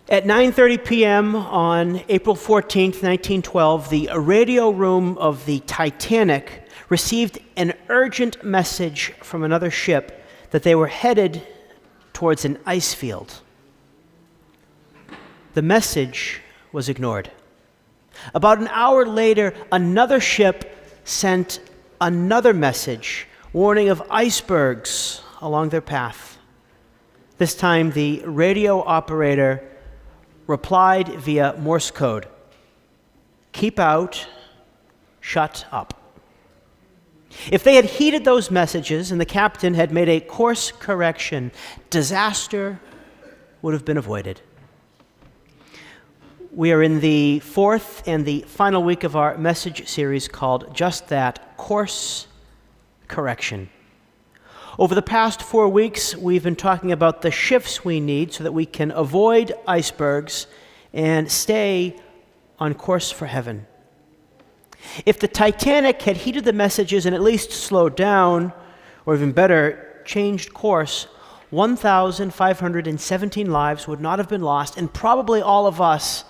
At 9:30 p.m. on April 14th, 1912, the radio room of the Titanic received an urgent message from another ship that they were headed towards an ice field. The message was ignored. About an hour later, another ship sent another message warning of icebergs along their path. This time, the radio operator replied via Morse code, "Keep out, shut up." If they had heeded those messages and the captain had made a course correction, disaster would have been avoided. We are in the fourth and the final week of our message series called Just That, Course Correction. Over the past 4 weeks, we've been talking about the shifts we need so that we can avoid icebergs and stay on course for heaven. If the Titanic had heeded the messages and at least slowed down, or even better, changed course, 1,517 lives would not have been lost, and probably all of us,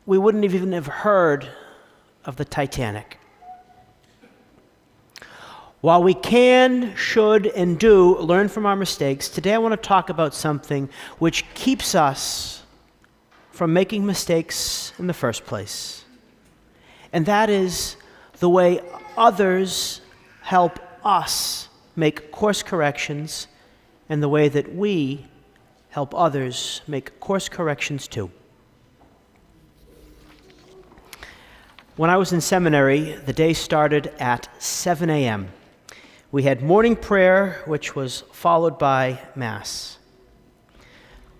we wouldn't even have heard of the Titanic. While we can, should, and do learn from our mistakes, today I want to talk about something which keeps us from making mistakes in the first place. And that is the way others help us make course corrections and the way that we help others make course corrections too. When I was in seminary, the day started at 7 a.m. We had morning prayer, which was followed by Mass.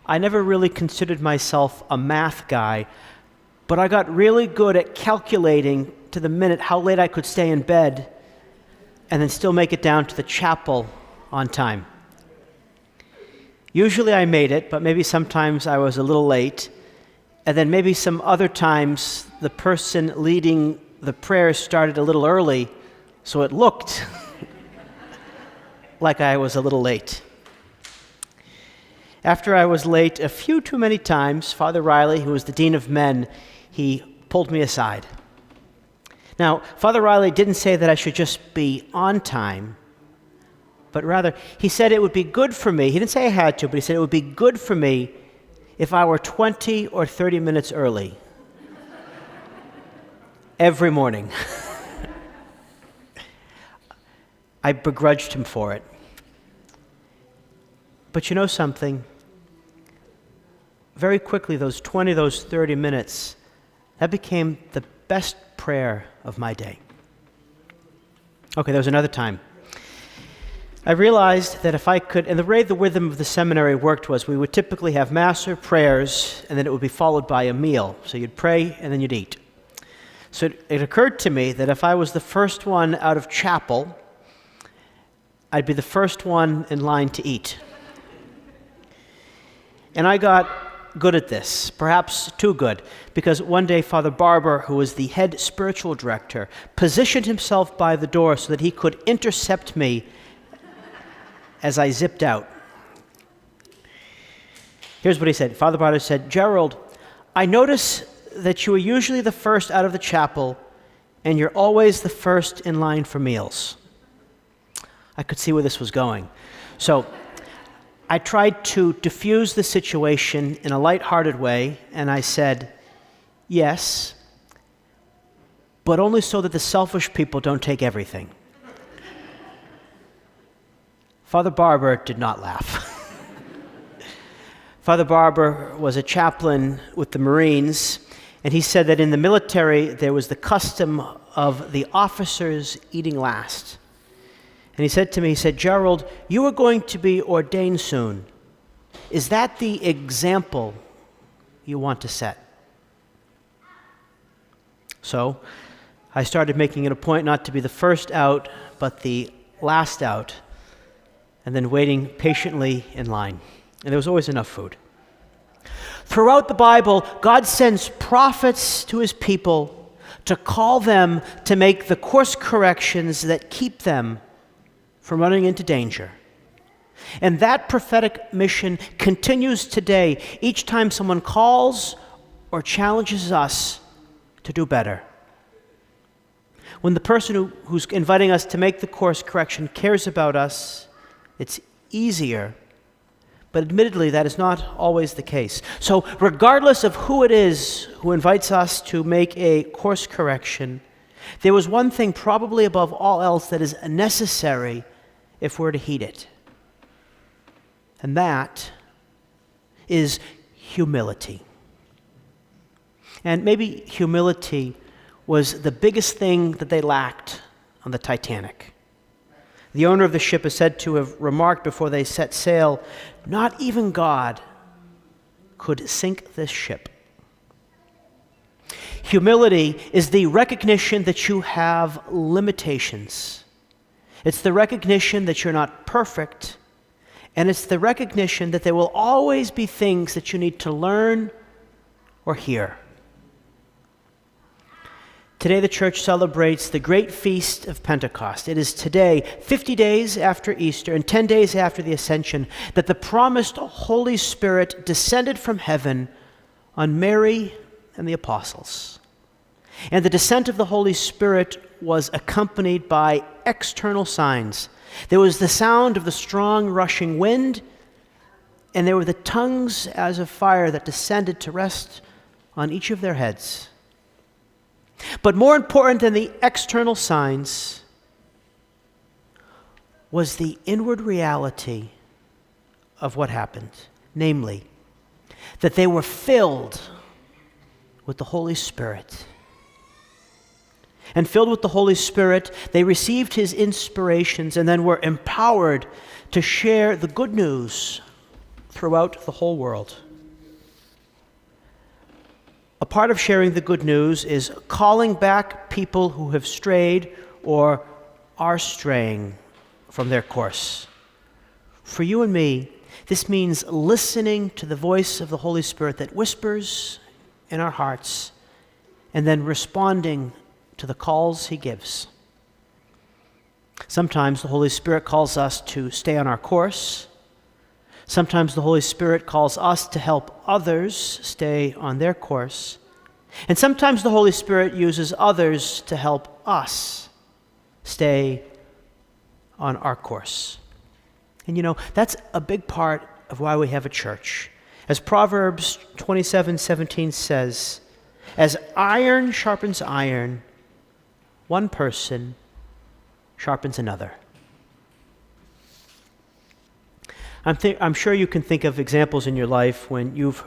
I never really considered myself a math guy, but I got really good at calculating to the minute how late I could stay in bed and then still make it down to the chapel on time. Usually I made it, but maybe sometimes I was a little late, and then maybe some other times the person leading the prayer started a little early, so it looked like I was a little late. After I was late a few too many times, Father Riley, who was the Dean of Men, he pulled me aside. Now, Father Riley didn't say that I should just be on time, but rather, he said it would be good for me. He didn't say I had to, but he said it would be good for me if I were 20 or 30 minutes early every morning. I begrudged him for it. But you know something? Very quickly, those 20, those 30 minutes, that became the best prayer of my day. Okay, there was another time. I realized that if I could, and the way the rhythm of the seminary worked was we would typically have Mass or prayers, and then it would be followed by a meal. So you'd pray, and then you'd eat. So it occurred to me that if I was the first one out of chapel, I'd be the first one in line to eat. And I got good at this, perhaps too good, because one day Father Barber, who was the head spiritual director, positioned himself by the door so that he could intercept me as I zipped out. Here's what he said. Father Barber said, "Gerald, I notice that you are usually the first out of the chapel, and you're always the first in line for meals." I could see where this was going. So I tried to diffuse the situation in a lighthearted way, and I said, "Yes, but only so that the selfish people don't take everything." Father Barber did not laugh. Father Barber was a chaplain with the Marines, and he said that in the military there was the custom of the officers eating last. And he said to me, he said, "Gerald, you are going to be ordained soon. Is that the example you want to set?" So I started making it a point not to be the first out, but the last out, and then waiting patiently in line. And there was always enough food. Throughout the Bible, God sends prophets to his people to call them to make the course corrections that keep them from running into danger. And that prophetic mission continues today each time someone calls or challenges us to do better. When the person who's inviting us to make the course correction cares about us, it's easier. But admittedly, that is not always the case. So regardless of who it is who invites us to make a course correction, there was one thing probably above all else that is necessary if we're to heed it. And that is humility. And maybe humility was the biggest thing that they lacked on the Titanic. The owner of the ship is said to have remarked before they set sail, "Not even God could sink this ship." Humility is the recognition that you have limitations. It's the recognition that you're not perfect, and it's the recognition that there will always be things that you need to learn or hear. Today the church celebrates the great feast of Pentecost. It is today, 50 days after Easter and 10 days after the Ascension, that the promised Holy Spirit descended from heaven on Mary and the apostles. And the descent of the Holy Spirit was accompanied by external signs. There was the sound of the strong rushing wind, and there were the tongues as of fire that descended to rest on each of their heads. But more important than the external signs was the inward reality of what happened, namely, that they were filled with the Holy Spirit. And filled with the Holy Spirit, they received his inspirations and then were empowered to share the good news throughout the whole world. A part of sharing the good news is calling back people who have strayed or are straying from their course. For you and me, this means listening to the voice of the Holy Spirit that whispers in our hearts and then responding to the calls he gives. Sometimes the Holy Spirit calls us to stay on our course. Sometimes the Holy Spirit calls us to help others stay on their course. And sometimes the Holy Spirit uses others to help us stay on our course. And you know, that's a big part of why we have a church. As Proverbs 27:17 says, "As iron sharpens iron, one person sharpens another." I'm sure you can think of examples in your life when you've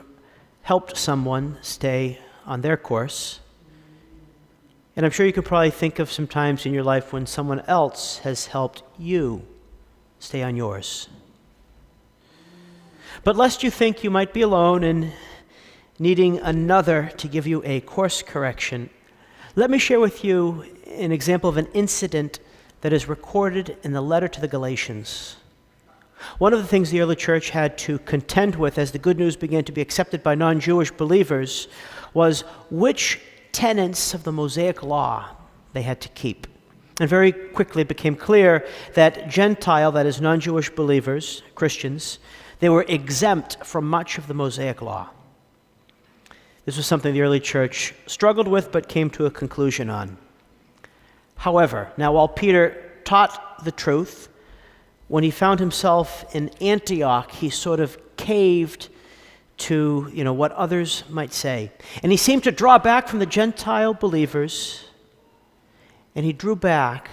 helped someone stay on their course. And I'm sure you can probably think of some times in your life when someone else has helped you stay on yours. But lest you think you might be alone in needing another to give you a course correction, let me share with you an example of an incident that is recorded in the letter to the Galatians. One of the things the early church had to contend with as the good news began to be accepted by non-Jewish believers was which tenets of the Mosaic law they had to keep. And very quickly it became clear that Gentile, that is non-Jewish believers, Christians, they were exempt from much of the Mosaic law. This was something the early church struggled with but came to a conclusion on. However, now while Peter taught the truth, when he found himself in Antioch, he sort of caved to, what others might say. And he seemed to draw back from the Gentile believers, and he drew back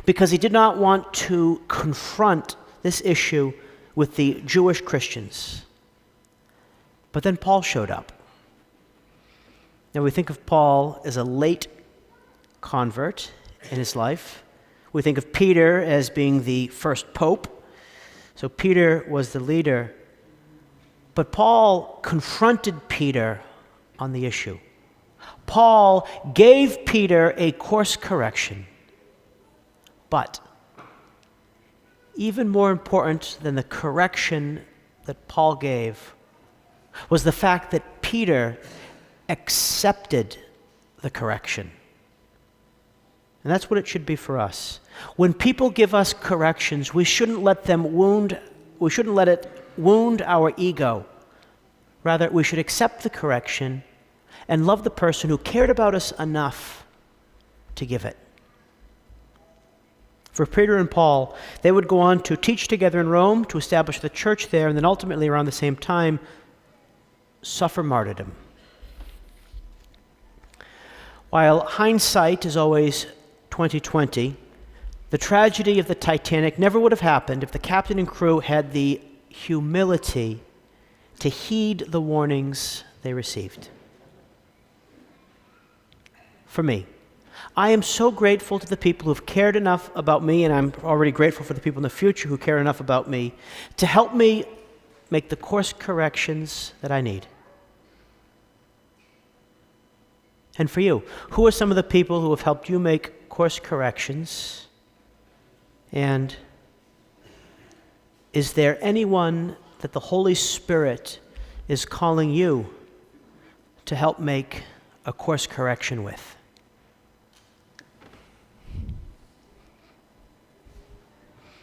because he did not want to confront this issue with the Jewish Christians. But then Paul showed up. Now we think of Paul as a late convert in his life. We think of Peter as being the first pope. So Peter was the leader. But Paul confronted Peter on the issue. Paul gave Peter a course correction. But even more important than the correction that Paul gave was the fact that Peter accepted the correction. And that's what it should be for us. When people give us corrections, we shouldn't let them wound we shouldn't let it wound our ego. Rather, we should accept the correction and love the person who cared about us enough to give it. For Peter and Paul, they would go on to teach together in Rome, to establish the church there, and then ultimately around the same time, suffer martyrdom. While hindsight is always 20/20, the tragedy of the Titanic never would have happened if the captain and crew had the humility to heed the warnings they received. For me, I am so grateful to the people who have cared enough about me, and I'm already grateful for the people in the future who care enough about me to help me make the course corrections that I need. And for you, who are some of the people who have helped you make course corrections? And is there anyone that the Holy Spirit is calling you to help make a course correction with?